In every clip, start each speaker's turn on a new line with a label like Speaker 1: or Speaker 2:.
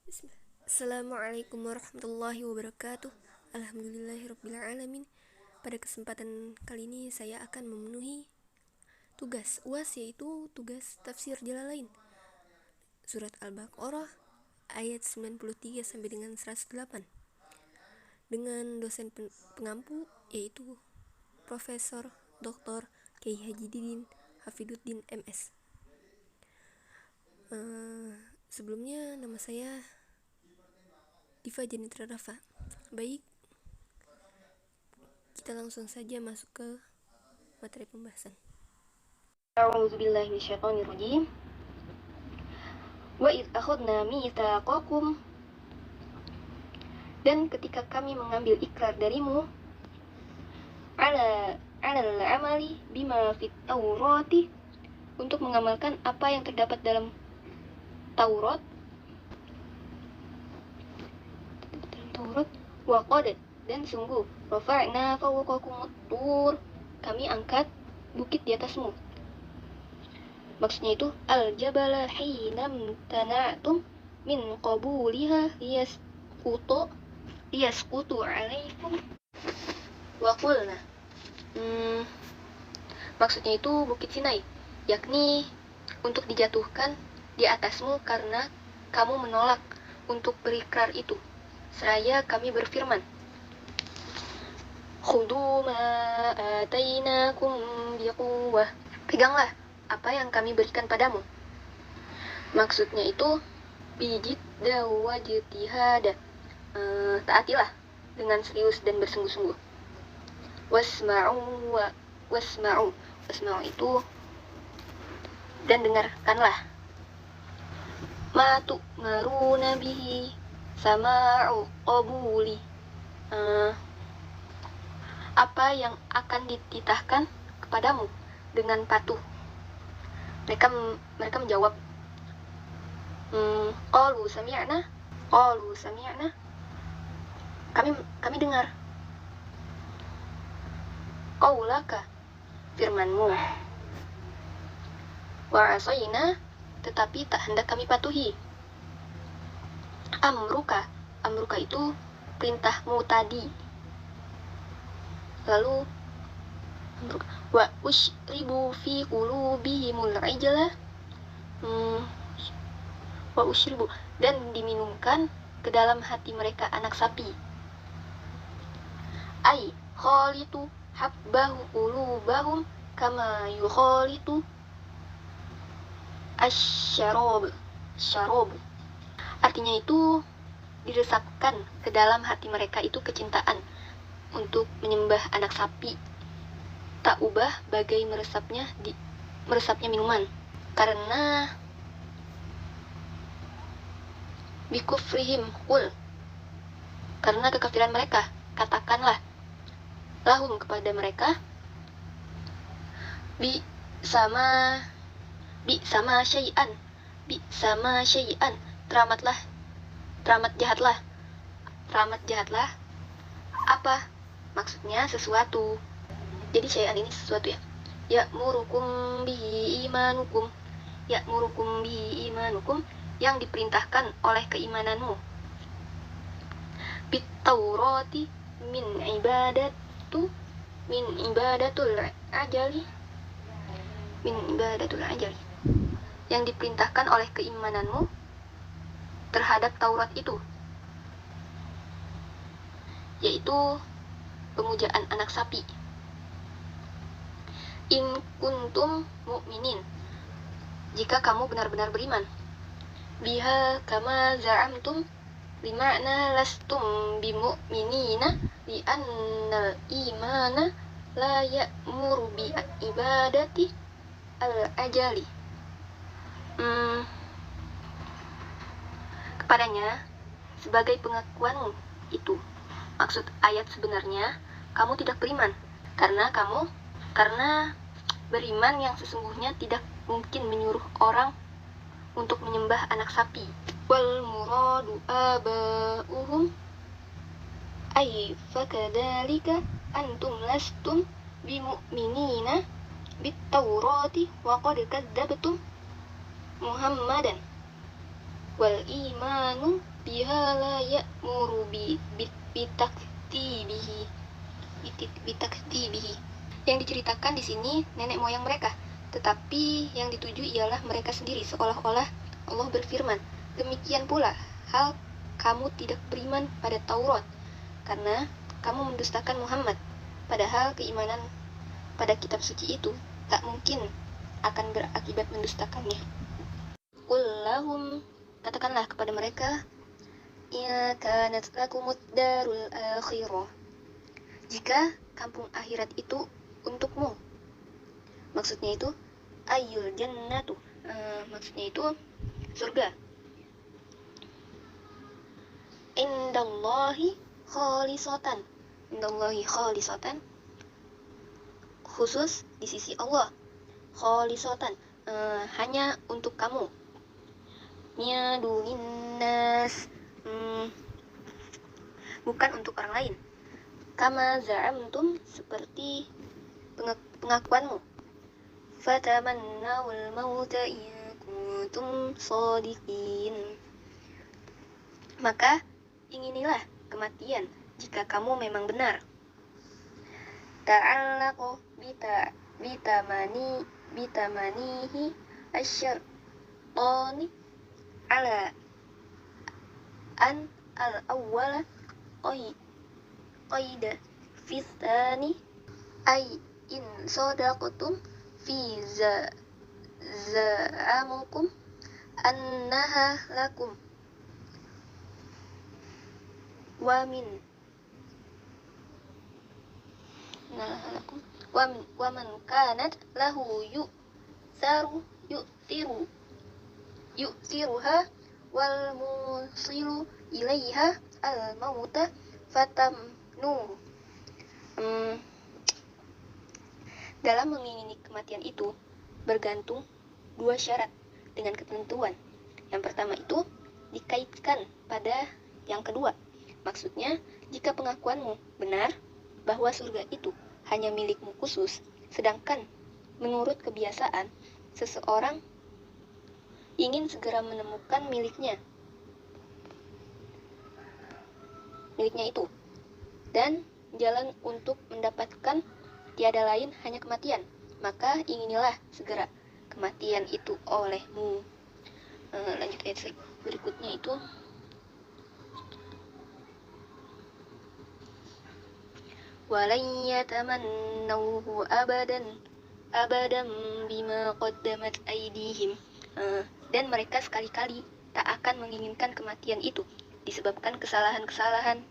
Speaker 1: Bismillah. Assalamualaikum warahmatullahi wabarakatuh. Alhamdulillahirrabbilalamin. Pada kesempatan kali ini saya akan memenuhi tugas UAS, yaitu tugas tafsir Jalalain surat Al-Baqarah ayat 93 sampai dengan 108 dengan dosen pengampu yaitu Profesor Dr. Kiai Haji Didin Hafiduddin MS. Sebelumnya nama saya Diva Janitra Rafa. Baik, kita langsung saja masuk ke materi pembahasan.
Speaker 2: A'udzubillahi minasyaitonirrajim. Wa id akhadna mitsaqakum, dan ketika kami mengambil ikrar darimu, alal amali bima fit taurati, untuk mengamalkan apa yang terdapat dalam Taurat, wa qad, dan sungguh, rafa'na fawqakumut tur, kami angkat bukit di atasmu. Maksudnya itu al-jabala hinam tana'tum min qabuliha liyasqutu alaikum wa qulna. Maksudnya itu Bukit Sinai, yakni untuk dijatuhkan di atasmu karena kamu menolak untuk berikrar itu. Seraya kami berfirman, khudu ma atainakum biquwwah, peganglah apa yang kami berikan padamu. Maksudnya itu bijid dawajtihada, taatilah dengan serius dan bersungguh-sungguh. Wasma'u itu dan dengarkanlah. Matu maruna bihi sama'u qabuli, apa yang akan dititahkan kepadamu dengan patuh. Mereka menjawab, qalu sami'na, kami dengar. Qaulaka, firmanmu. Wa asayna, tetapi tak hendak kami patuhi. Amruka itu perintahmu tadi. Lalu wa usyribu fi qulubihimul ijla, wa usyribu, dan diminumkan ke dalam hati mereka anak sapi. Ai khalitu habbahu qulubahum kama yukhalitu asyarab. Artinya itu diresapkan ke dalam hati mereka itu kecintaan untuk menyembah anak sapi, tak ubah bagai meresapnya minuman. Karena bikufrihim qul, karena kekafiran mereka, katakanlah lahum kepada mereka, bi sama syai'an, teramat jahatlah apa, maksudnya sesuatu. Jadi syai'an ini sesuatu ya. Ya'murukum bihi imanukum, yang diperintahkan oleh keimananmu. Bit taurati min ibadatul ajali, yang diperintahkan oleh keimananmu terhadap Taurat itu, yaitu pemujaan anak sapi. In kuntum mu'minin, jika kamu benar-benar beriman. Biha kama za'amtum, bima'na lastum bimu'minina, li'annal imana la ya'muru bi ibadati al-ajali. Kepadanya sebagai pengakuanmu itu. Maksud ayat sebenarnya, kamu tidak beriman karena beriman yang sesungguhnya tidak mungkin menyuruh orang untuk menyembah anak sapi. Wal muradu aba'uhum ay fakadhalika antum lastum bimu'minina bit taurati wa qad kadzabtum Muhammadan wal imanu fiha la ya'muru bitaktibihi. Yang diceritakan di sini nenek moyang mereka, tetapi yang dituju ialah mereka sendiri, seolah-olah Allah berfirman, demikian pula hal kamu tidak beriman pada Taurat karena kamu mendustakan Muhammad, padahal keimanan pada kitab suci itu tak mungkin akan berakibat mendustakannya. Qul lahum, katakanlah kepada mereka, ya kanat lakumud darul akhirah, jika kampung akhirat itu untukmu. Maksudnya itu ayyul jannatu, maksudnya itu surga. Indallahi khalisatan, khusus di sisi Allah. Khalisatan, hanya untuk kamu. Miadunin nas, bukan untuk orang lain. Kama za'amtum, seperti pengakuanmu. Fatamannawul mauta in kuntum shadiqin, maka inginilah kematian jika kamu memang benar. Ta'allaqu bitamanihi asyaitani ala an al-awwala qaida fitani ay in sadaqtum fi za'amukum annaha lakum wa man kanat lahu yu'thiruha wal musilu ilaiha al mauta fatamnu. Dalam mengingini kematian itu bergantung dua syarat dengan ketentuan. Yang pertama itu dikaitkan pada yang kedua. Maksudnya, jika pengakuanmu benar bahwa surga itu hanya milikmu khusus, sedangkan menurut kebiasaan seseorang ingin segera menemukan miliknya itu, dan jalan untuk mendapatkan tiada lain hanya kematian, maka inginilah segera kematian itu olehmu. Lanjut ayat berikutnya itu, walan yatamannawhu abadan bima qaddamat aydihim, dan mereka sekali-kali tak akan menginginkan kematian itu disebabkan kesalahan-kesalahan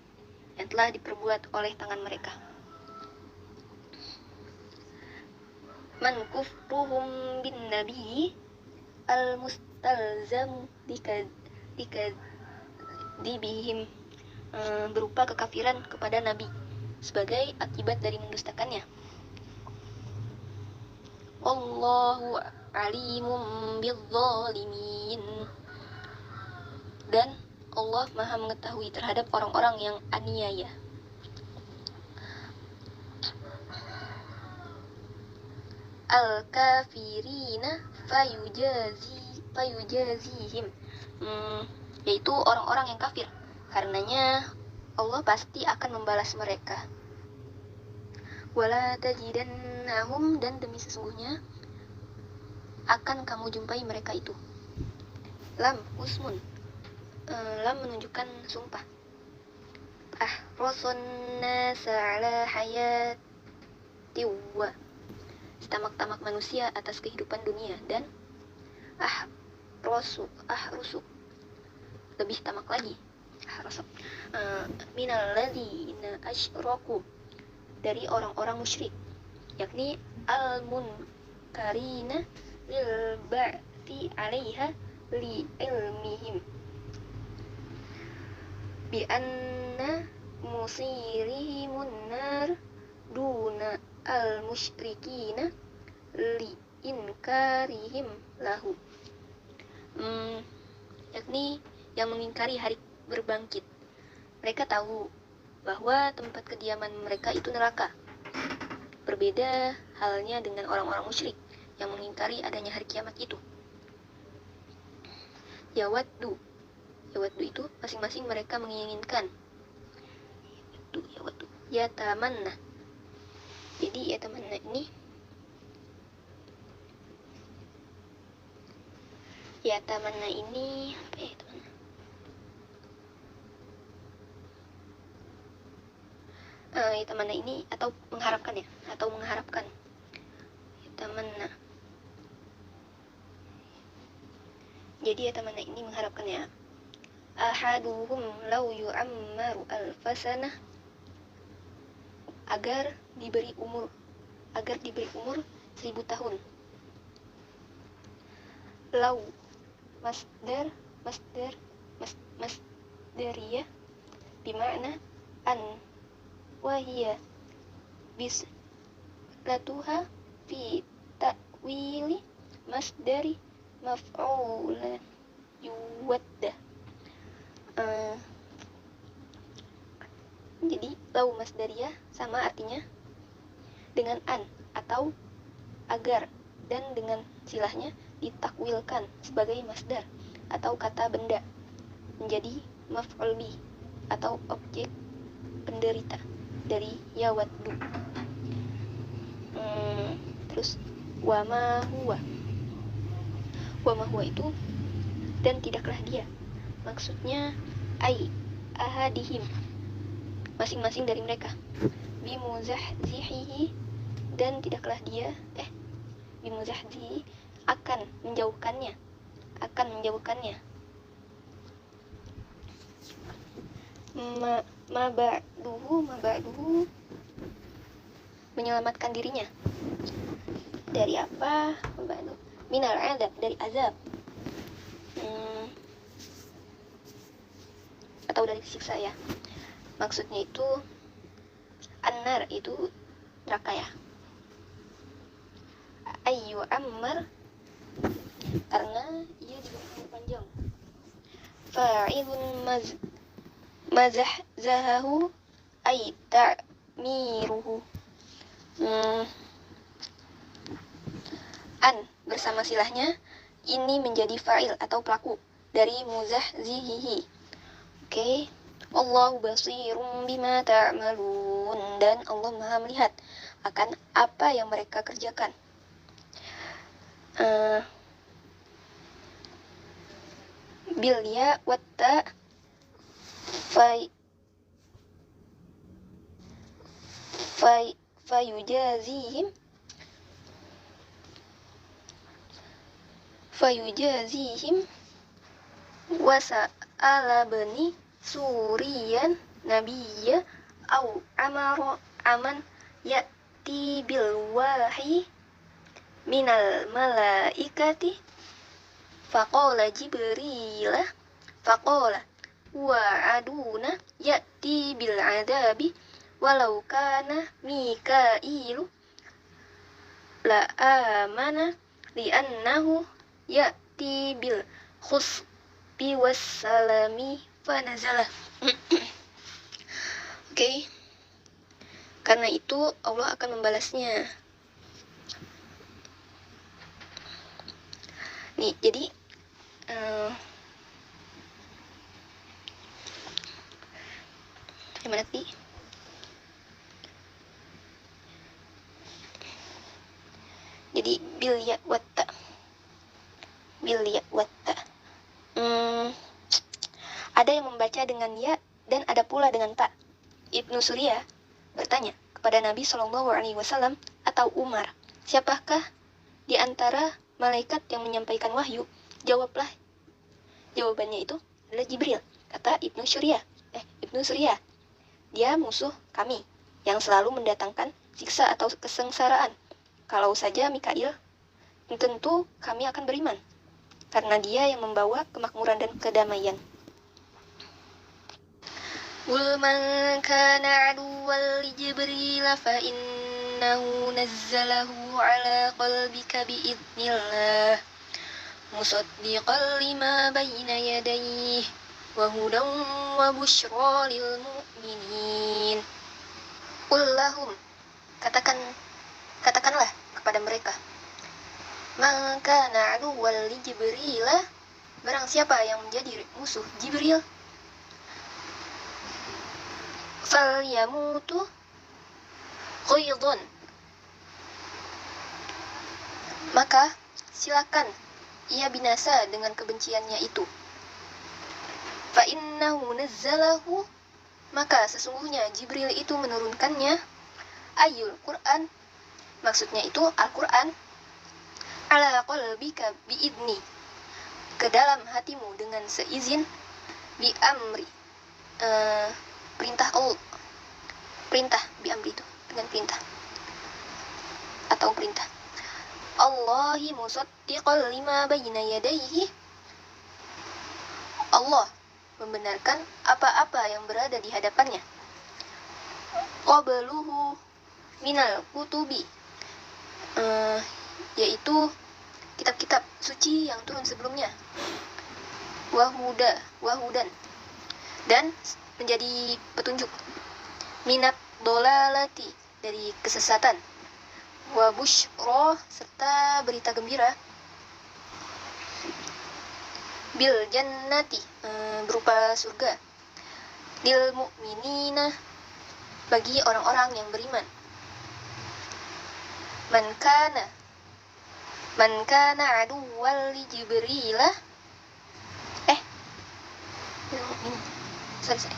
Speaker 2: yang telah diperbuat oleh tangan mereka. Man kufruhum bin nabi al-mustalzamu dikadibihim, berupa kekafiran kepada nabi sebagai akibat dari mendustakannya. Wallahu alimum bizzalimin, dan Allah Maha mengetahui terhadap orang-orang yang aniaya. Al-kafirina fayujazihim, yaitu orang-orang yang kafir, karenanya Allah pasti akan membalas mereka. Wala tajidannahum, dan demi sesungguhnya akan kamu jumpai mereka itu. Lam usmun, lam menunjukkan sumpah. Ahrasun nasa ala hayati wa, setamak-tamak manusia atas kehidupan dunia, dan ahrusu lebih tamak lagi, minal ladzina asyraku, dari orang-orang musyrik, yakni al-munkarina lil ba'ti 'alaiha li ilmihim bi anna musirihimun nar duna al-musyrikina li inkarihim lahu, yakni yang mengingkari hari berbangkit. Mereka tahu bahwa tempat kediaman mereka itu neraka. Berbeda halnya dengan orang-orang musyrik yang mengingkari adanya hari kiamat itu. yawaddu itu masing-masing mereka menginginkan. Yawaddu, yatamanna. Jadi yatamanna ini apa ya tamanna? Yatamanna ini atau mengharapkan ya, atau mengharapkan. Yatamanna. Jadi yatamanna ini mengharapkan ya. Ahaduhum law yu'ammaru alfasanah, agar diberi umur 1000 tahun. Law masdariyah bimakna an wahiyya bislatuha fi ta'wili masdari maf'ulan yuwadda. Jadi lau masdariyah sama artinya dengan an atau agar, dan dengan silahnya ditakwilkan sebagai masdar atau kata benda menjadi maf'ul bi atau objek penderita dari yawaddu. Terus wama huwa itu dan tidaklah dia, maksudnya ai ahadihim, masing-masing dari mereka, bimuzahzihihi, dan tidaklah dia bimuzahzihi akan menjauhkannya ma ba'duhu menyelamatkan dirinya dari apa? Minal adab, dari azab, atau dari siksa ya. Maksudnya itu annar itu neraka ya. Ayyu ammar karena ia diberi umur panjang. Fa'ilun mazahzahahu ay ta'miruhu. An bersama silahnya ini menjadi fa'il atau pelaku dari muzahzihihi. Oke. Allahu basirum bima ta'malun, dan Allah Maha melihat akan apa yang mereka kerjakan. Bil ya watta fayujazihim wasa'ala bani suriyan nabiyya au amara aman ya'ti bil wahyi minal malaikati faqala jibrilah faqala wa aduna ya'ti bil adabi walau kana mikailu la amana li'annahu ya'ti bil khusbi wassalami fanazalah. Oke. Karena itu Allah akan membalasnya. Nih, jadi gimana sih? Jadi bil ya watta. Ada yang membaca dengan ya dan ada pula dengan ta. Ibnu Surya bertanya kepada Nabi Shallallahu Alaihi Wasallam atau Umar, siapakah di antara malaikat yang menyampaikan wahyu? Jawabannya itu adalah Jibril. Kata Ibnu Surya, dia musuh kami yang selalu mendatangkan siksa atau kesengsaraan. Kalau saja Mikail, tentu kami akan beriman, karena dia yang membawa kemakmuran dan kedamaian. Qul man kana aduwwan li Jibril fa innahu nazzalahu ala qalbika biidznillah musaddiqan lima bayna yadayhi wa hudan wa busyra lil mu'minin. Qul lahum, katakanlah kepada mereka, man kana aduwwan li Jibril, Barang siapa yang menjadi musuh Jibril, falyamutu ghaidun, maka silakan ia binasa dengan kebenciannya itu. Fa innahu nazzalahu, maka sesungguhnya Jibril itu menurunkannya, ayul Quran, maksudnya itu Al-Quran, ala qalbika biidni, ke dalam hatimu dengan seizin, bi amri, perintah bi amri itu dengan perintah atau perintah. Allahi musaddiqal lima bayna yadayhi, Allah membenarkan apa-apa yang berada di hadapannya. Qabluhu minal kutubi, yaitu kitab-kitab suci yang turun sebelumnya. Wahudan, dan menjadi petunjuk. Minat dolalati, dari kesesatan. Wa busyra, serta berita gembira. Bil jannati, berupa surga. Lil mu'minina, bagi orang-orang yang beriman. Man kana aduwwal li Jibrilah, sorry.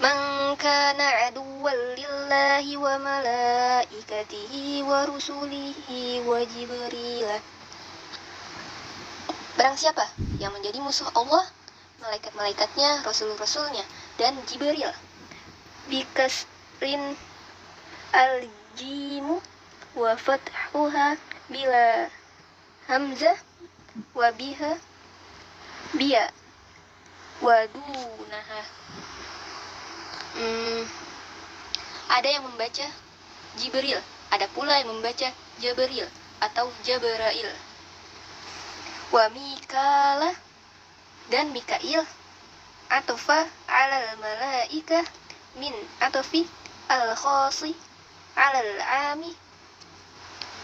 Speaker 2: Man kana aduwwal lillahi wa malaikatihi wa rusulihi wa Jibrilah, barang siapa yang menjadi musuh Allah, malaikat-malaikatnya, rasul-rasulnya, dan Jibril. Bikasrin al-jimu wa fathuha bila hamzah wa biha biya wa dunaha. Ada yang membaca Jibril, ada pula yang membaca Jabril atau Jabrail. Wa Mikala, dan Mikail, atofa alal malaika min atofi al-khasi alal ami,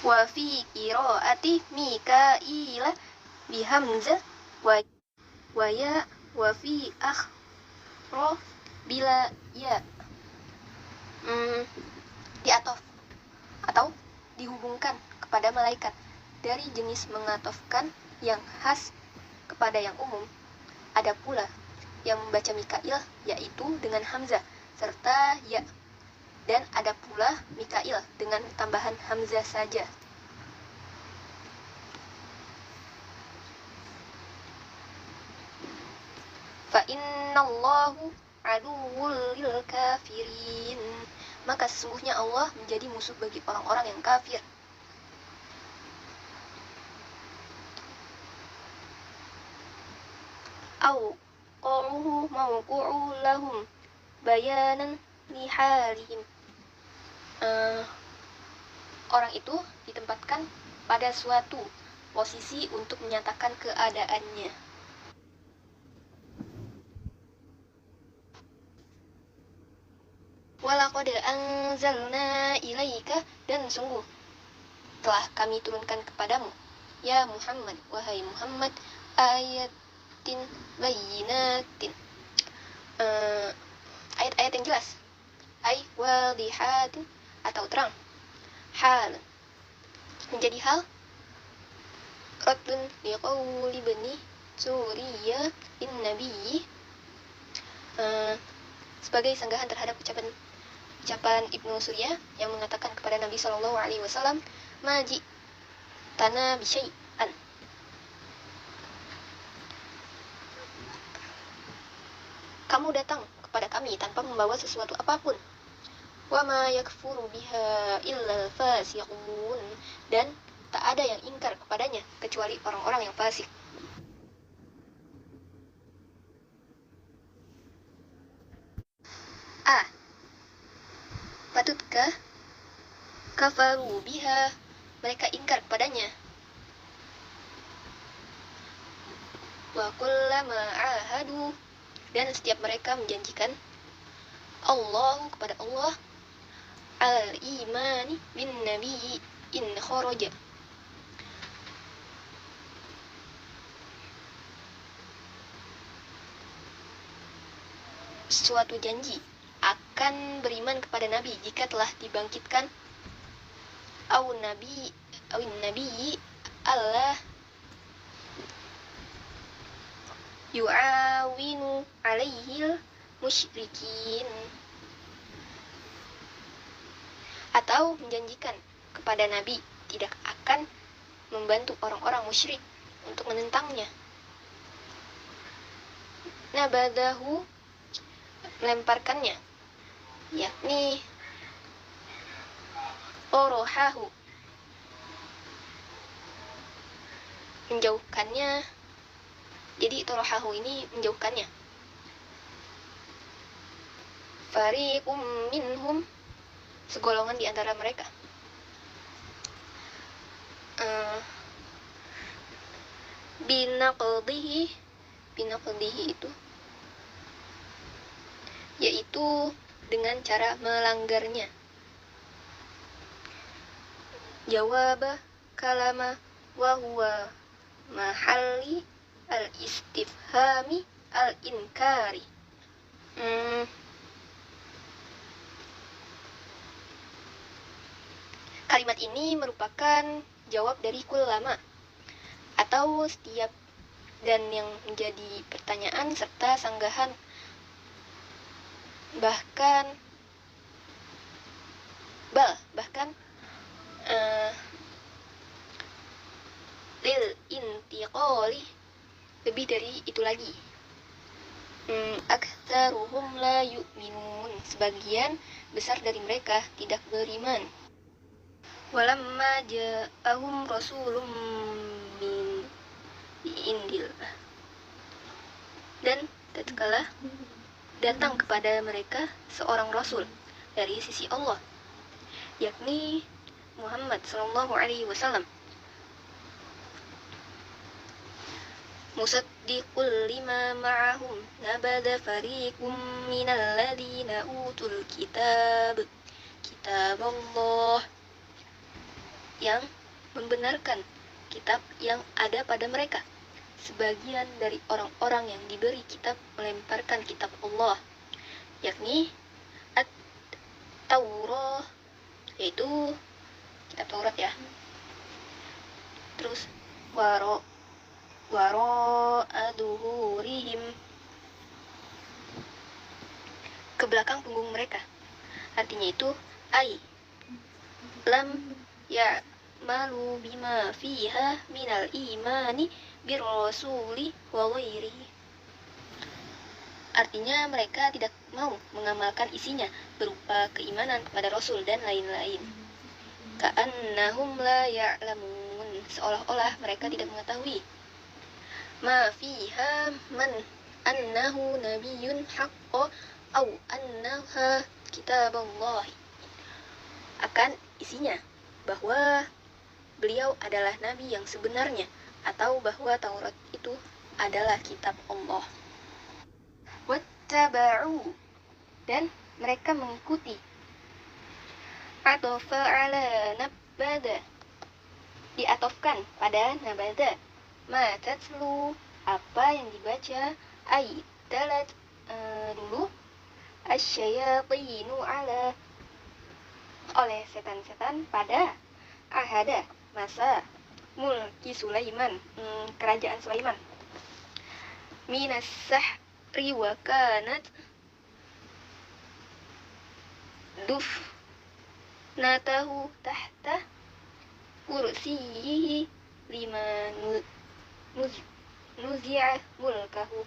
Speaker 2: wa fi qiraati Mikaila bihamzah wa ya, wa fi akhra bila ya. Diatof atau dihubungkan kepada malaikat dari jenis mengatofkan yang khas kepada yang umum. Ada pula yang membaca Mikail, yaitu dengan hamzah serta ya, dan ada pula Mikail dengan tambahan hamzah saja. Fa innallahu aduwwul lil kafirin, maka sesungguhnya Allah menjadi musuh bagi orang-orang yang kafir. Au qaluhu mawqu'u lahum bayanan lihalihim, orang itu ditempatkan pada suatu posisi untuk menyatakan keadaannya. Walaqad anzalna ilaika, dan sungguh telah kami turunkan kepadamu, ya Muhammad, wahai Muhammad, ayatin bayyinatin, ayat-ayat yang jelas, ay wadihatin, atau terang, hal, menjadi hal, raddun liqawli bani Suriyah in nabiyyi, sebagai sanggahan terhadap ucapan Ibnu Suriyah yang mengatakan kepada Nabi SAW, maji tanah bisyai'an, kamu datang kepada kami tanpa membawa sesuatu apapun. Wa ma yakfuru biha illal fasiqun, dan tak ada yang ingkar kepadanya kecuali orang-orang yang fasik. Patutkah kafaru biha, mereka ingkar kepadanya. Wa kullama ahadu, dan setiap mereka menjanjikan Allah kepada Allah, al-imani bin nabi in kharaja, suatu janji akan beriman kepada Nabi jika telah dibangkitkan awin Nabi Allah yu'awinu alaihil musyrikin, atau menjanjikan kepada Nabi tidak akan membantu orang-orang musyrik untuk menentangnya. Nabadahu, melemparkannya, yakni orohahu, menjauhkannya. Jadi torohahu ini menjauhkannya. Fariqum minhum, segolongan di antara mereka. Binaqdihi itu yaitu dengan cara melanggarnya. Jawab kalama wa huwa mahalli al-istifhami al-inkari. Kalimat ini merupakan jawab dari kullama, atau setiap, dan yang menjadi pertanyaan serta sanggahan. Bahkan lil intiqali, lebih dari itu lagi. Aktsaruhum la yu'minun, sebagian besar dari mereka tidak beriman. Walamma ja'ahum rasulun min indillah, dan tatkala datang kepada mereka seorang rasul dari sisi Allah, yakni Muhammad sallallahu alaihi wasallam. Musaddiqul lima ma'ahum nabada fariqum minal ladzina utul kitab Allah, yang membenarkan kitab yang ada pada mereka. Sebagian dari orang-orang yang diberi kitab melemparkan kitab Allah, yakni At-Taurah, yaitu kitab Taurat ya. Terus waro aduhurihim, ke belakang punggung mereka. Artinya itu lam ya'malu bima fiha minal imani birrasuli wa ghairihi. Artinya mereka tidak mau mengamalkan isinya berupa keimanan kepada Rasul dan lain-lain. Ka'annahum la ya'lamun, seolah-olah mereka tidak mengetahui. Ma fiha man annahu nabiyyun haqqo au annaha kitaballah, akan isinya bahwa beliau adalah nabi yang sebenarnya, atau bahwa Taurat itu adalah kitab Allah. Wattaba'u, dan mereka mengikuti. Atofa ala nabada, diatofkan pada nabada. Ma tatlu, apa yang dibaca, dalat dulu, asyayatinu ala, oleh setan-setan pada ahada, masa mulki Sulaiman, kerajaan Sulaiman. Minas sahri wa kanat natahu tahta kursiyihi lima nuzi'ah mulkahu,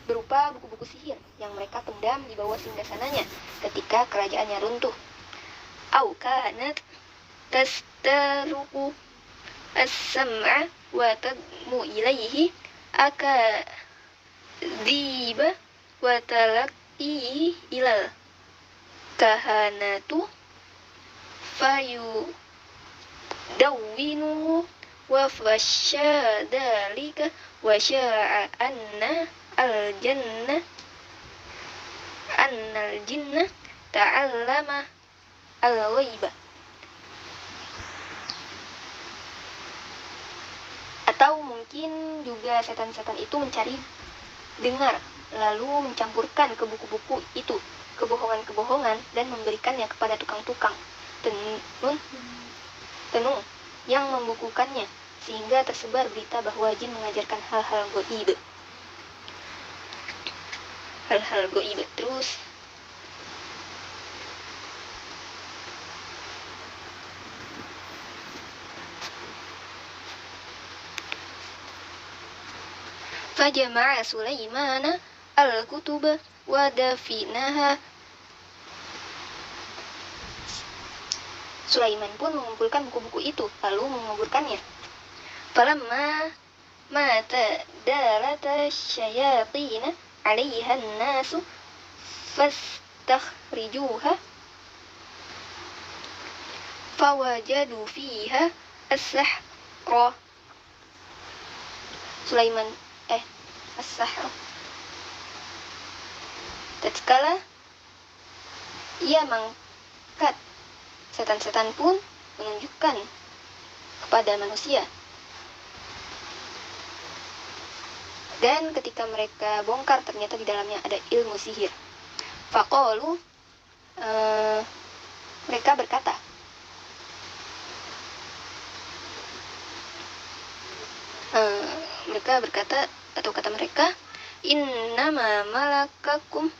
Speaker 2: berupa buku-buku sihir yang mereka pendam di bawah singgasananya ketika kerajaannya runtuh. Au kanat tastaruqu as-sam'a wa tadmu ilaihi akadiba wa talaqihi ilal kahanatu fayu dawwinu wa fasyadalika wa sya'a anna al-jannah ta'allama al-ghaiba. Atau mungkin juga setan-setan itu mencari dengar lalu mencampurkan ke buku-buku itu kebohongan-kebohongan dan memberikannya kepada tukang-tukang tenung yang membukukannya, sehingga tersebar berita bahwa jin mengajarkan hal-hal goib. Terus fajama'a Sulaimana al-kutuba wa dafinaha. Sulaiman pun mengumpulkan buku-buku itu lalu menguburkannya. Falamma mata darata syayatina 'alaiha an-nasu fastakhrijuha fawajadu fiha as-sahra. Sulaiman as-sahra. Tatkala ia mengangkat, setan-setan pun menunjukkan kepada manusia. Dan ketika mereka bongkar, ternyata di dalamnya ada ilmu sihir. Faqalu, mereka berkata, atau kata mereka, innama malakakum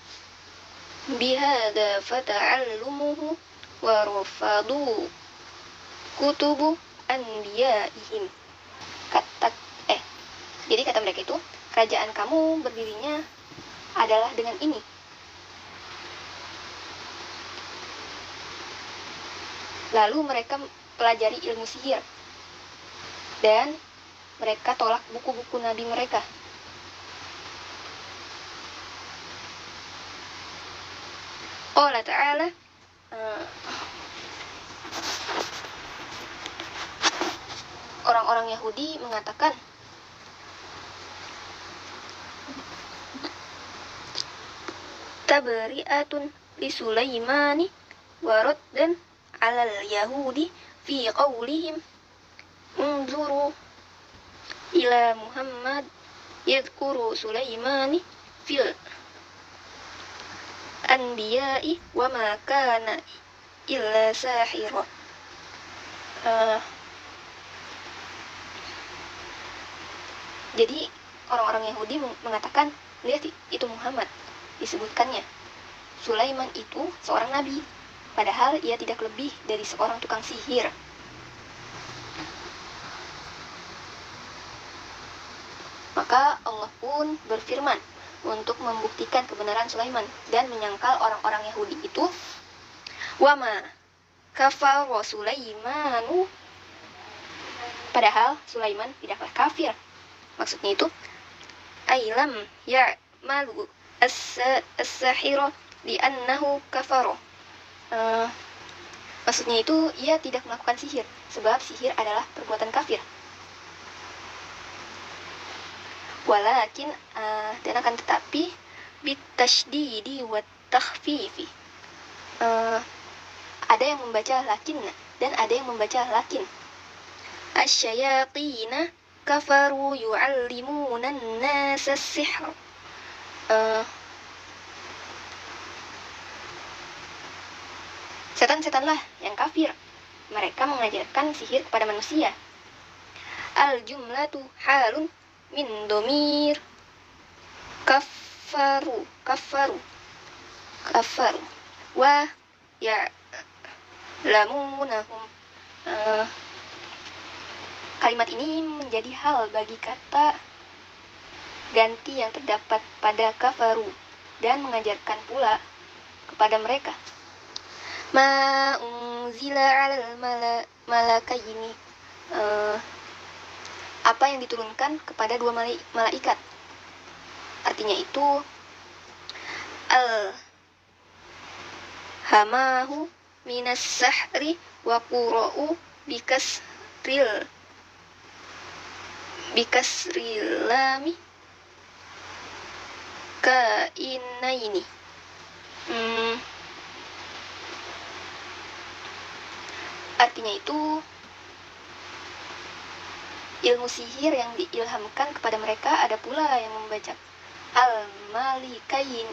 Speaker 2: bihada fata'allumuhu wa rafadu kutubu anbiya'ihim. Jadi kata mereka itu, kerajaan kamu berdirinya adalah dengan ini. Lalu mereka pelajari ilmu sihir dan mereka tolak buku-buku nabi mereka. Allah Ta'ala orang-orang Yahudi mengatakan, tabri'atun li Sulaimani wa raddan 'alal yahudi fi qawlihim unzuru ila Muhammad yadhkuru Sulaimani fil anbiya'i wa ma kana illa sahira. Jadi orang-orang Yahudi mengatakan, lihat itu Muhammad, disebutkannya Sulaiman itu seorang nabi, padahal ia tidak lebih dari seorang tukang sihir. Maka Allah pun berfirman untuk membuktikan kebenaran Sulaiman dan menyangkal orang-orang Yahudi itu, wama kafara Sulaimanu, padahal Sulaiman tidaklah kafir. Maksudnya itu, ailam ya'malu as-sahira li'annahu kafara. Maksudnya itu, ia tidak melakukan sihir sebab sihir adalah perbuatan kafir. Walakin dan akan tetapi bitasydidi wa takhfifi, ada yang membaca lakin dan ada yang membaca lakin. Asyayatina kafaru yu'allimuna an-nasa as-sihr. Setan-setanlah yang kafir, mereka mengajarkan sihir kepada manusia. Al-jumlatu halun min domir kafaru wa ya'lamunahum. Kalimat ini menjadi hal bagi kata ganti yang terdapat pada kafaru dan mengajarkan pula kepada mereka. Ma unzila 'alal malakaini, apa yang diturunkan kepada dua malaikat. Artinya itu, al-hamahu minas sahri wa qura'u bikasril lami kainaini. Artinya itu, ilmu sihir yang diilhamkan kepada mereka ada pula yang membaca al-malikain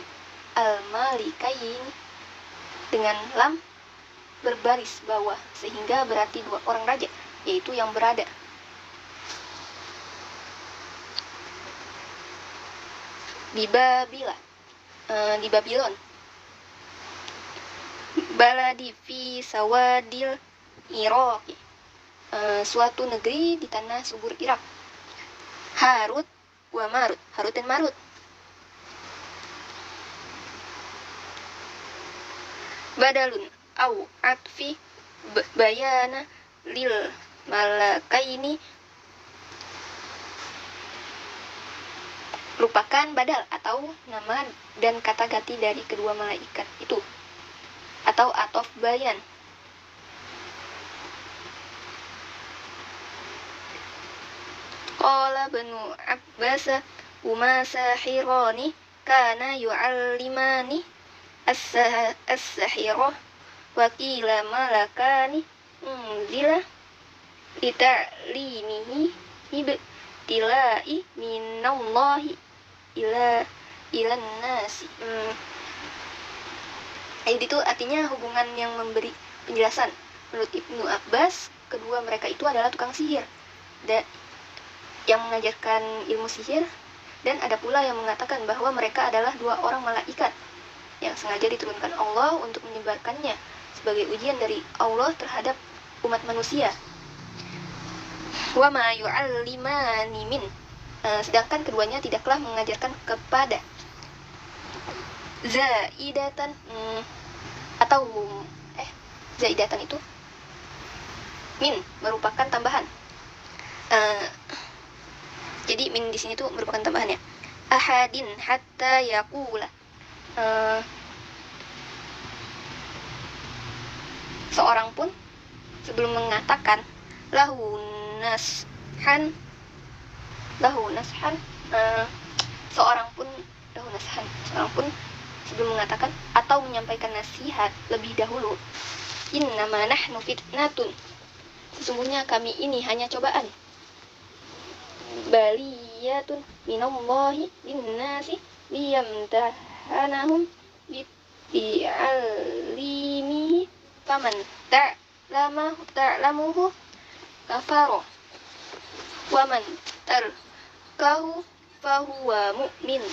Speaker 2: al-malikain dengan lam berbaris bawah sehingga berarti dua orang raja, yaitu yang berada. Di Babilon. Baladi fi sawadil Iraq, suatu negeri di tanah subur Irak. Harut wa Marut, Harut dan Marut. Badalun au atfi bayana lil malakaini, merupakan badal atau nama dan kata ganti dari kedua malaikat itu, atau atof bayan. Qala banu Abbas huma sahirani kana yu'allimani as-sahirah wa qila malakani unzila lita'limihi ibtilai minallahi ila nasi. Ayat itu artinya hubungan yang memberi penjelasan. Menurut Ibnu Abbas, kedua mereka itu adalah tukang sihir yang mengajarkan ilmu sihir, dan ada pula yang mengatakan bahwa mereka adalah dua orang malaikat yang sengaja diturunkan Allah untuk menyebarkannya sebagai ujian dari Allah terhadap umat manusia. Wa ma yu'allimani min, sedangkan keduanya tidaklah mengajarkan kepada zaidatan atau zaidatan itu min merupakan tambahan. Jadi min di sini tuh merupakan tambahannya. Ahadin hatta yaqula, seorang pun sebelum mengatakan lahu nashan, seorang pun sebelum mengatakan atau menyampaikan nasihat lebih dahulu, innama nahnu fitnatun, sesungguhnya kami ini hanya cobaan, baliyatun minallahi linnasi liyamtahanahum bi'alimihi faman ta'lamuhu kafaro waman tarkahu fahuwa mu'min.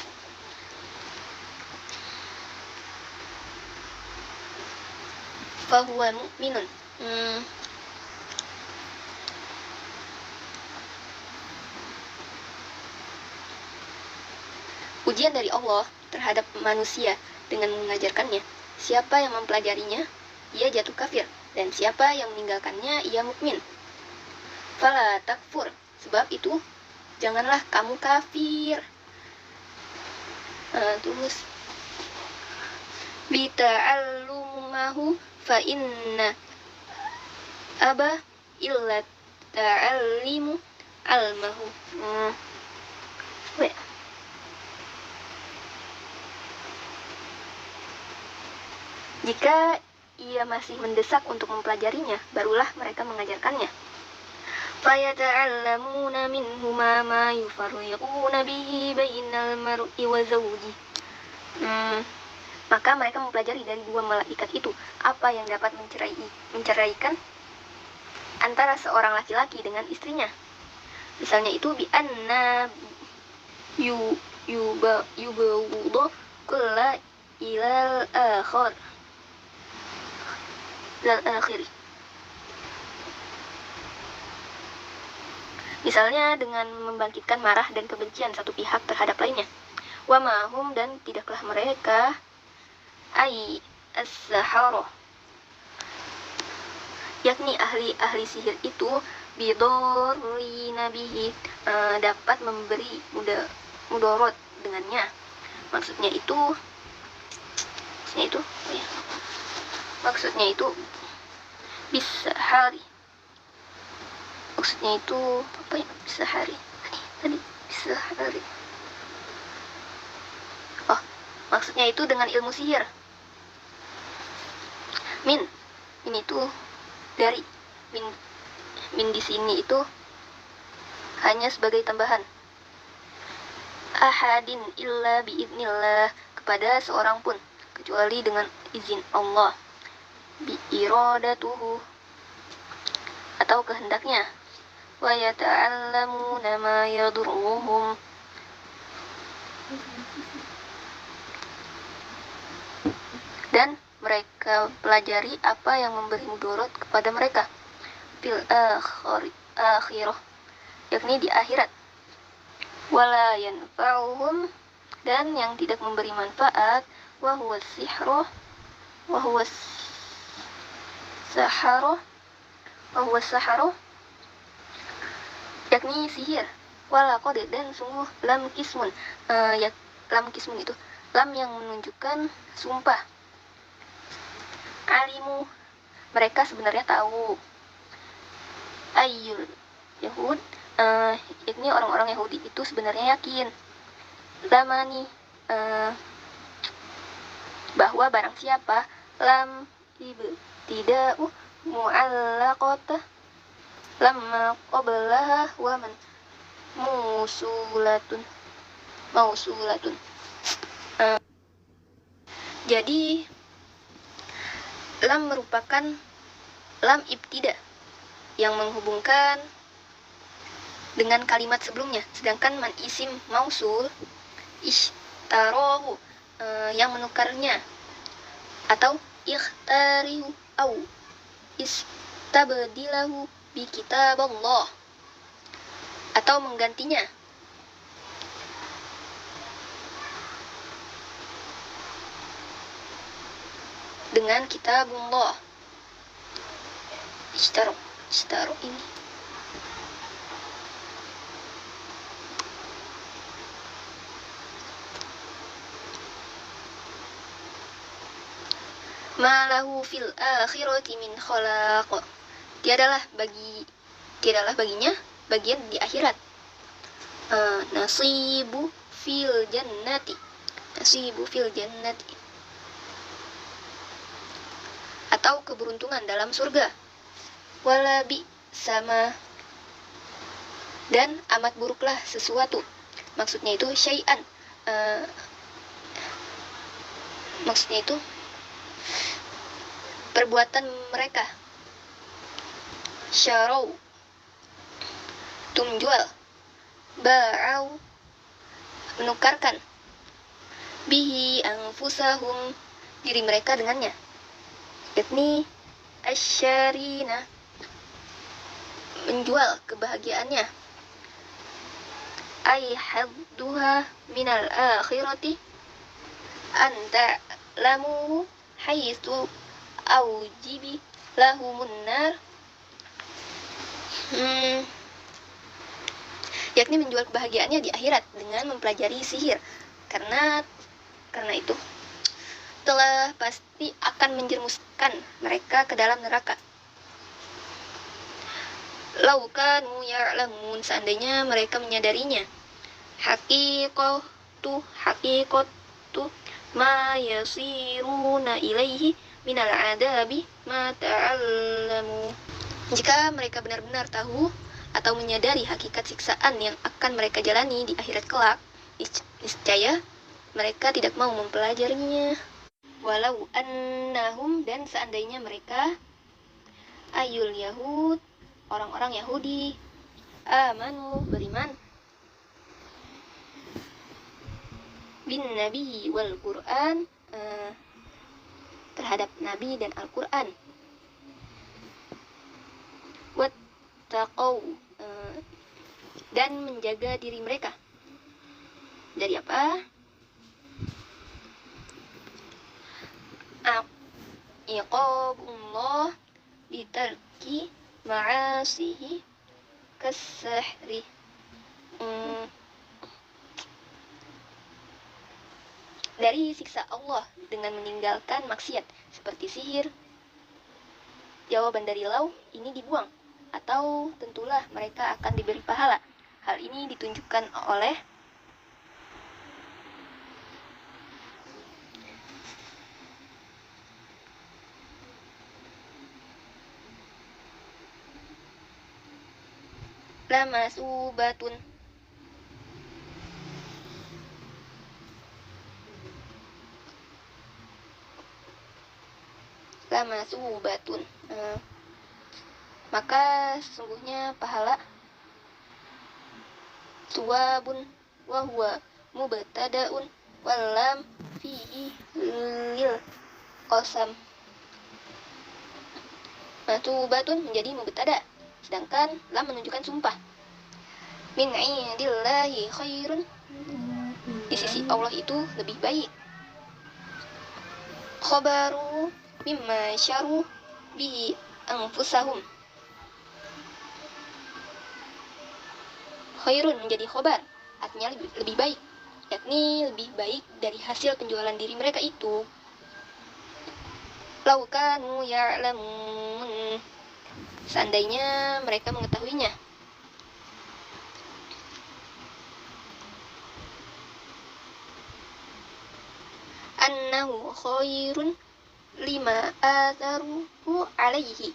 Speaker 2: Fahuwa mu'minun. Ujian dari Allah terhadap manusia dengan mengajarkannya. Siapa yang mempelajarinya, ia jatuh kafir, dan siapa yang meninggalkannya, ia mukmin. Fala takfur, sebab itu janganlah kamu kafir. Terus bita'allumahu fa inna aba illa ta'allimu almahu. Jika ia masih mendesak untuk mempelajarinya, barulah mereka mengajarkannya. Fayata'allamuna minhuma ma yufarriquna bihi bainal mar'i wa zawji. Maka mereka mempelajari dari dua malaikat itu apa yang dapat menceraikan antara seorang laki-laki dengan istrinya. Misalnya itu bi anna yubawudu kulla ilal akhir. Misalnya dengan membangkitkan marah dan kebencian satu pihak terhadap lainnya. Wa mahum, dan tidaklah mereka as-sahara, yakni ahli sihir itu bidorrina bihi, dapat memberi mudorot dengannya. Maksudnya itu bisahari. Maksudnya itu apa ya? Bisahari. Oh, maksudnya itu dengan ilmu sihir. Min itu dari min di sini itu hanya sebagai tambahan. ahadin illa biidnillah, kepada seorang pun kecuali dengan izin Allah, bi iradatuhu, atau kehendaknya, wa yata'allamuna ma yadurruhum, dan mereka pelajari apa yang memberi mudarat kepada mereka, fil akhirah, yakni di akhirat, wala yanfa'uhum, dan yang tidak memberi manfaat, wa huwa sihru, wa huwa saharu, wa huwa saharu, yakni sihir, wala qad, dan sungguh lam kismun, lam kismun itu lam yang menunjukkan sumpah, alimu, mereka sebenarnya tahu, ayyul Yahud, yakni orang-orang Yahudi itu sebenarnya yakin, zamani, bahwa barang siapa lam ibtida'u mu'allaqatah lamma qablaha wa man mausulatun. Jadi lam merupakan lam ibtida yang menghubungkan dengan kalimat sebelumnya, sedangkan man isim mausul ishtarahu, yang menukarnya, atau ikhtarihu au istabdilahu bi kitaballah, atau menggantinya dengan kitabullah. Ishtaro ini malahu fil akhirati min khalaq, tiadalah baginya bagian di akhirat, nasibu fil jannati, atau keberuntungan dalam surga, wala bi sama, dan amat buruklah sesuatu, maksudnya itu syai'an, maksudnya itu perbuatan mereka, syarau, itu menjual, ba'au, menukarkan, bihi anfusahum, diri mereka dengannya, yakni asyarina, menjual kebahagiaannya, ay hadduha minal akhirati anta lamu haitsu aujibi lahumun nar, yakni menjual kebahagiaannya di akhirat dengan mempelajari sihir, karena itu telah pasti akan menjerumuskan mereka ke dalam neraka. Lau kanu ya'lamun, seandainya mereka menyadarinya, haqiqatu ma yasiruna ilaihi minal adabi ma ta'allamu, jika mereka benar-benar tahu atau menyadari hakikat siksaan yang akan mereka jalani di akhirat kelak, niscaya mereka tidak mau mempelajarinya. Walau annahum, dan seandainya mereka, ayul Yahud, orang-orang Yahudi, amanu, beriman, bin Nabi wal Quran, terhadap Nabi dan Al-Quran, wattaqau, dan menjaga diri mereka dari apa? Iqabullah bitarki ma'asihi kasahri, dari siksa Allah dengan meninggalkan maksiat seperti sihir. Jawaban dari lau ini dibuang, atau tentulah mereka akan diberi pahala. Hal ini ditunjukkan oleh lamasubatun, lamatsubatun. Maka sesungguhnya pahala suwabun wa huwa mubtadaun walam fihi lil qasam. Matsubatun menjadi mubtada, sedangkan lam menunjukkan sumpah. Min indillahi khairun, di sisi Allah itu lebih baik. Khabaru mimma syaru bihi anfusahum. Khairun menjadi khobar, artinya lebih baik, yakni lebih baik dari hasil penjualan diri mereka itu. Lau kanu ya'lamun, seandainya mereka mengetahuinya. Annahu khairun lima atharuhu alaihi.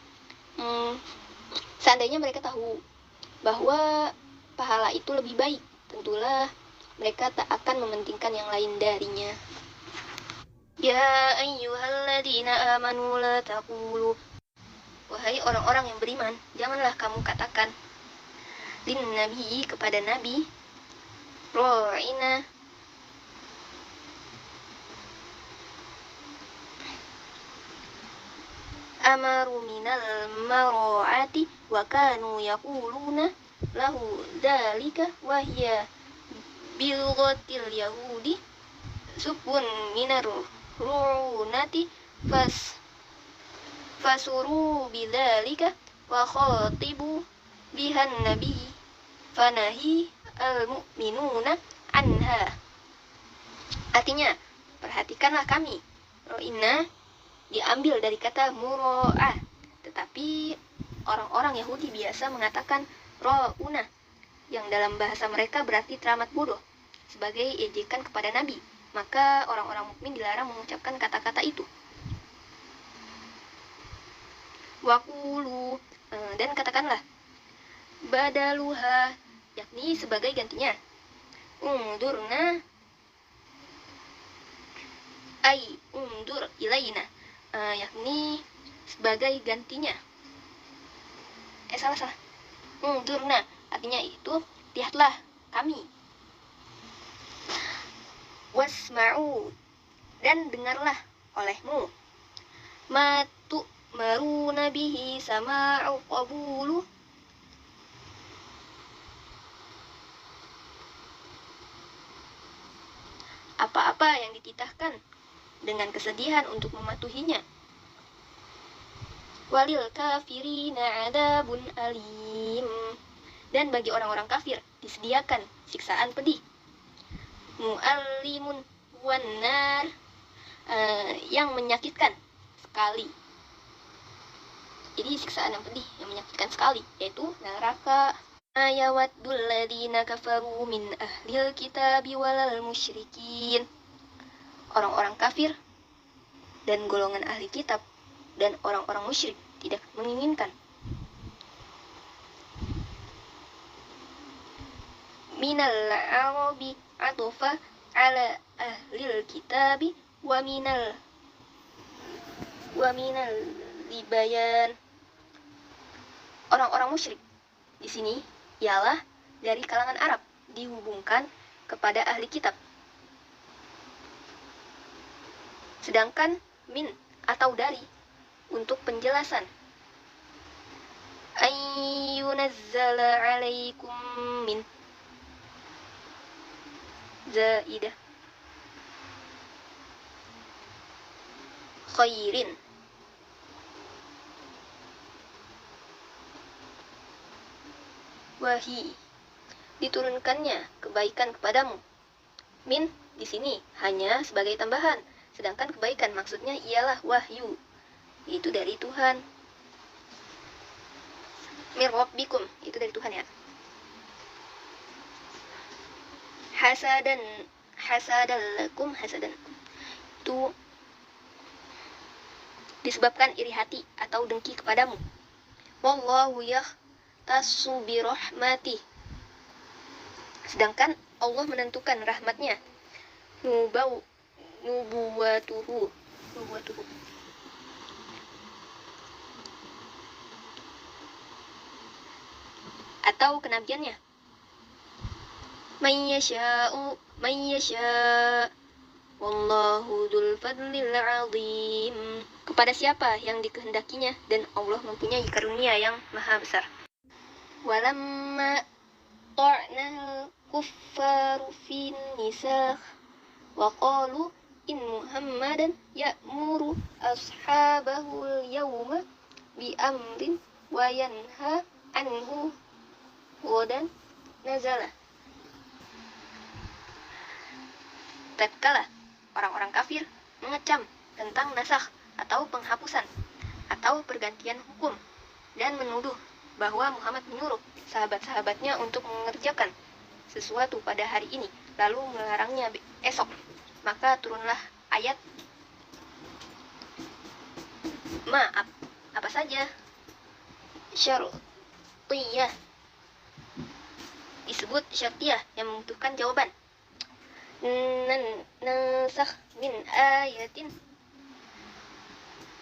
Speaker 2: Seandainya mereka tahu bahwa pahala itu lebih baik, tentulah mereka tak akan mementingkan yang lain darinya. Ya ayyuhalladzina amanu la taqulu, wahai orang-orang yang beriman, janganlah kamu katakan lin nabi, kepada nabi, ra'ina, amaru minal mar'ati wa kanu yaquluna lahu dzalika wa hiya bilghatil yahudi subun minar ru'unati fasuru bidzalika wa khatibu bihan nabi fanahi al-mu'minuna anha. Artinya, perhatikanlah kami. Ro'ina diambil dari kata muro'ah, tetapi orang-orang Yahudi biasa mengatakan ro'una, yang dalam bahasa mereka berarti teramat bodoh, sebagai ejekan kepada Nabi. Maka orang-orang mukmin dilarang mengucapkan kata-kata itu. Waqulu, dan katakanlah, badaluha, yakni sebagai gantinya. Undurna, ay undur ilaina, yakni sebagai gantinya. Salah. Undurna, artinya itu lihatlah kami. Wasma'u, dan dengarlah olehmu. Matu maruna bihi sama'u qabulu, apa-apa yang dititahkan dengan kesedihan untuk mematuhinya. Walil kafirina adabun alim, dan bagi orang-orang kafir disediakan siksaan pedih. Mu'allimun wanar, yang menyakitkan sekali. Jadi siksaan yang pedih, yang menyakitkan sekali, yaitu neraka. Ayawaddul ladina kafaru min ahlil kitabi walal musyrikin, orang-orang kafir dan golongan ahli kitab dan orang-orang musyrik tidak menginginkan. Minal arabi atufa ala ahlil kitabi wa minal libayan. Orang-orang musyrik di sini ialah dari kalangan Arab, dihubungkan kepada ahli kitab. Sedangkan min atau dari untuk penjelasan. Ayyunazzala alaikum min zaidah khairin, wahi, diturunkannya kebaikan kepadamu. Min di sini hanya sebagai tambahan, sedangkan kebaikan maksudnya ialah wahyu, itu dari Tuhan. Mir rabbikum, itu dari Tuhan ya. Hasadan lakum, hasadan itu disebabkan iri hati atau dengki kepadamu. Wallahu yahtassu bi rahmatih, sedangkan Allah menentukan rahmatnya. Nubuwatuhu, atau kenabiannya. Man yasha'u man yasha' wallahu dzul fadlil 'azim. Kepada siapa yang dikehendakinya, dan Allah mempunyai karunia yang maha besar. Walamma ta'nal kuffaru fin nisa wa qalu in Muhammadan ya'muru ashabahu al-yawma bi amrin wa yanha anhu ghadan nazala. Tatkala orang-orang kafir mengecam tentang nasakh atau penghapusan atau pergantian hukum dan menuduh bahwa Muhammad menyuruh sahabat-sahabatnya untuk mengerjakan sesuatu pada hari ini lalu melarangnya esok, maka turunlah ayat maaf apa saja syartiyah, disebut syartiyah yang membutuhkan jawaban. Nasakh min ayatin,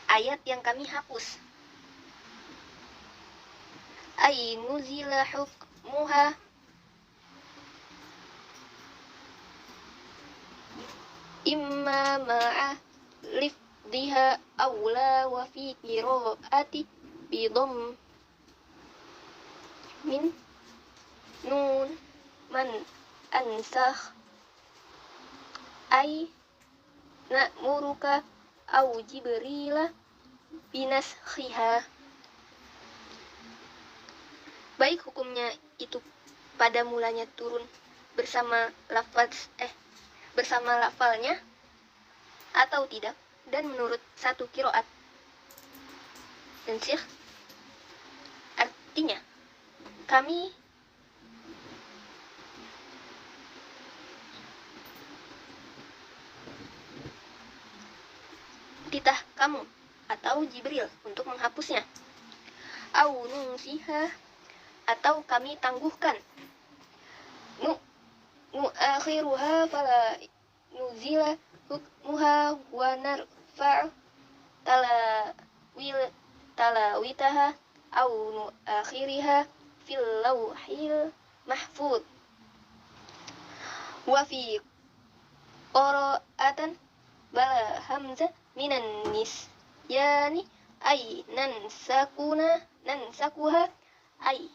Speaker 2: ayat yang kami hapus. Ay nuzila hukmuha, imma ma'a lifdhiha awla wa fi qiraati bidom min nun man ansakh ay na'muruka au jibrila binaskhiha. Baik hukumnya itu pada mulanya turun bersama lafalnya atau tidak, dan menurut satu qiraat tansikh, artinya kami titah kamu atau Jibril untuk menghapusnya. Au nunsiha, atau kami tangguhkan. Nu'akhiruha fala nuzila hukmuha wa narfa' talawitaha au nu'akhiriha fil lawhil mahfud. Wa fi qira'atan bala hamzah minan nisyani ay nansakuha ay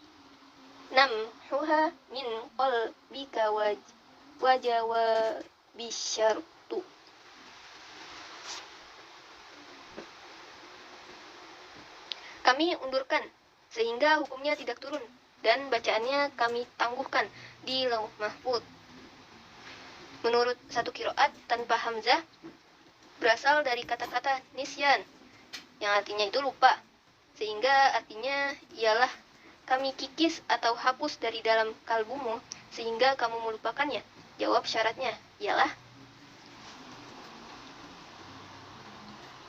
Speaker 2: namhuha min qalbika wajawabi syartu. Kami undurkan sehingga hukumnya tidak turun, dan bacaannya kami tangguhkan di lauh mahfud. Menurut satu qiraat tanpa hamzah berasal dari kata-kata nisyan yang artinya itu lupa, sehingga artinya ialah kami kikis atau hapus dari dalam kalbumu sehingga kamu melupakannya. Jawab syaratnya ialah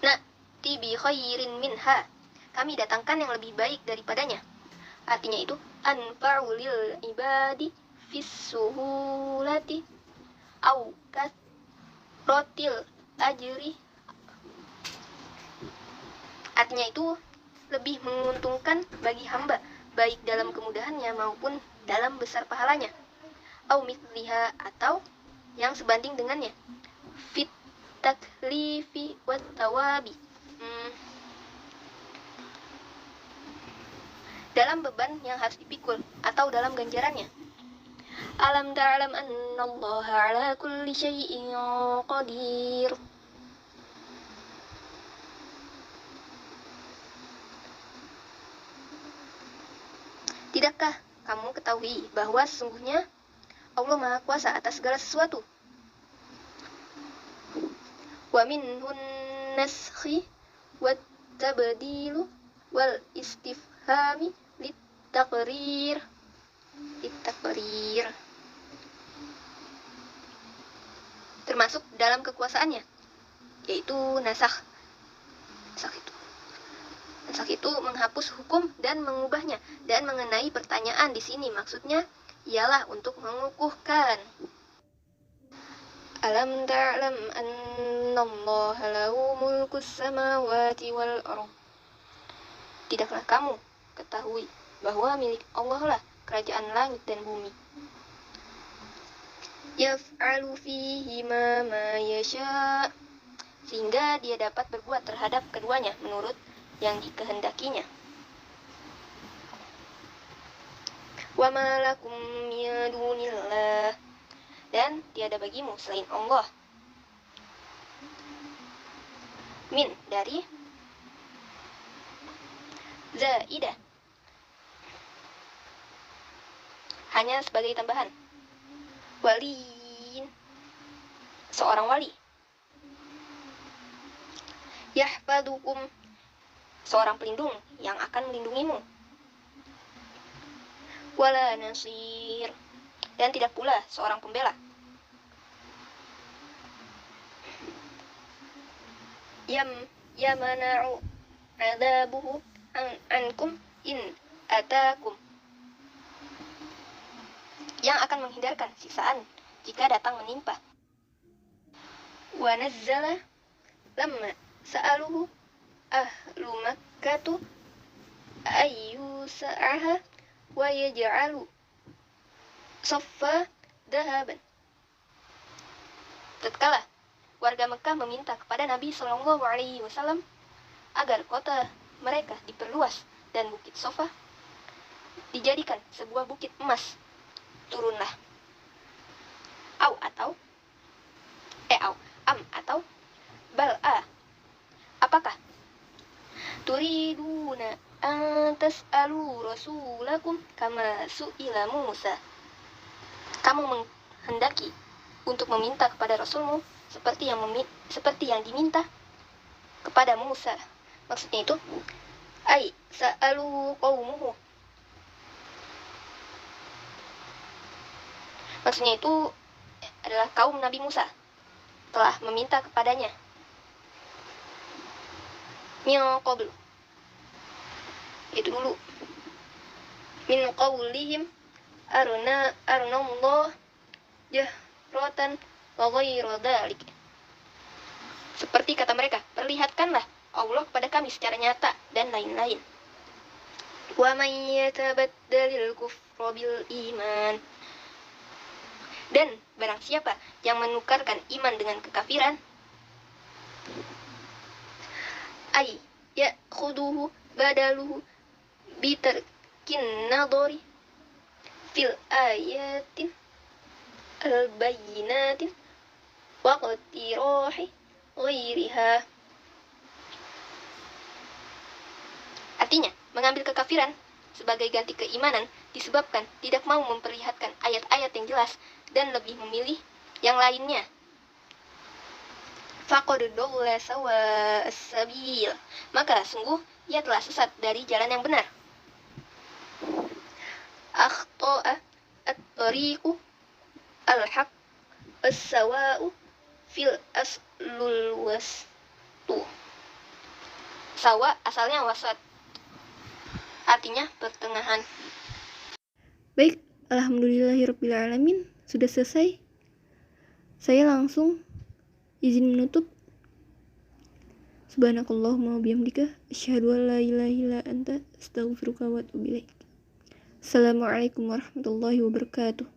Speaker 2: na'ti bi khairin minha, kami datangkan yang lebih baik daripadanya. Artinya itu anfa'u lil ibadi fis suhulati au kasratil ajri, artinya itu lebih menguntungkan bagi hamba baik dalam kemudahannya maupun dalam besar pahalanya. Au mithliha, atau yang sebanding dengannya. Fit taklifi wat tawabi, dalam beban yang harus dipikul atau dalam ganjarannya. Alam ta'lam annallaha ala kulli syai'in qadir. Tidakkah kamu ketahui bahwa sesungguhnya Allah Maha Kuasa atas segala sesuatu? Wa minhun naskhi wat tabdilu wal istifhami litakrir. Termasuk dalam kekuasaannya, yaitu nasakh. Nasakh itu menghapus hukum dan mengubahnya, dan mengenai pertanyaan di sini maksudnya ialah untuk mengukuhkan. Alam ta'lam annallaha lahu mulkus samawati wal ardh. Tidaklah kamu ketahui bahwa milik Allah lah kerajaan langit dan bumi. Yaf'alu fihi ma yasha, sehingga dia dapat berbuat terhadap keduanya menurut yang dikehendakinya. Wa ma lakum min dunillah, dan tiada bagimu selain Allah. Min dari zaidah, hanya sebagai tambahan. Waliin, seorang wali. Yahfadukum, seorang pelindung yang akan melindungimu. Wala nasir, dan tidak pula seorang pembela. Yamana'u adabuhu ankum in atakum, yang akan menghindarkan siksaan jika datang menimpa. Wa nazzala lamma sa'aluhu ahlu makkatu ayyusa'aha wa yaj'alu saffa dahaban. Tatkala warga Mekah meminta kepada Nabi Shallallahu Alaihi Wasallam agar kota mereka diperluas dan bukit Safa dijadikan sebuah bukit emas, turunlah atau bal apakah turiduna an tas'alu rasulakum kama su'ila Musa, kamu menghendaki untuk meminta kepada Rasulmu seperti yang diminta kepada Musa. Maksudnya itu sa'alu qaumuhu, maksudnya itu adalah kaum Nabi Musa telah meminta kepadanya. Min qablu, itu dulu. Min qawlihim arna Allah jahratan wa ghayra dhalik, seperti kata mereka, perlihatkanlah Allah kepada kami secara nyata dan lain-lain. Wa may yatabaddalil kufra bil iman, dan barang siapa yang menukarkan iman dengan kekafiran, ya'khuduhu badaluhu bitarkin nadori fil ayatin al-bayyinatin wa qatirahi ghairiha. Artinya, mengambil kekafiran sebagai ganti keimanan disebabkan tidak mau memperlihatkan ayat-ayat yang jelas dan lebih memilih yang lainnya. Faqad dhalla sawa'as sabil, maka sungguh ia telah sesat dari jalan yang benar. Akhta'a at-tariqu al-haq as-sawa'u fil aslul wastu. Sawa asalnya wasat, artinya pertengahan.
Speaker 1: Baik, alhamdulillahirrabbilalamin, sudah selesai. Saya langsung izin menutup. Subhanakallahumma wa bihamdika asyhadu an la ilaha illa anta astaghfiruka wa atubu ilaik. Assalamualaikum warahmatullahi wabarakatuh.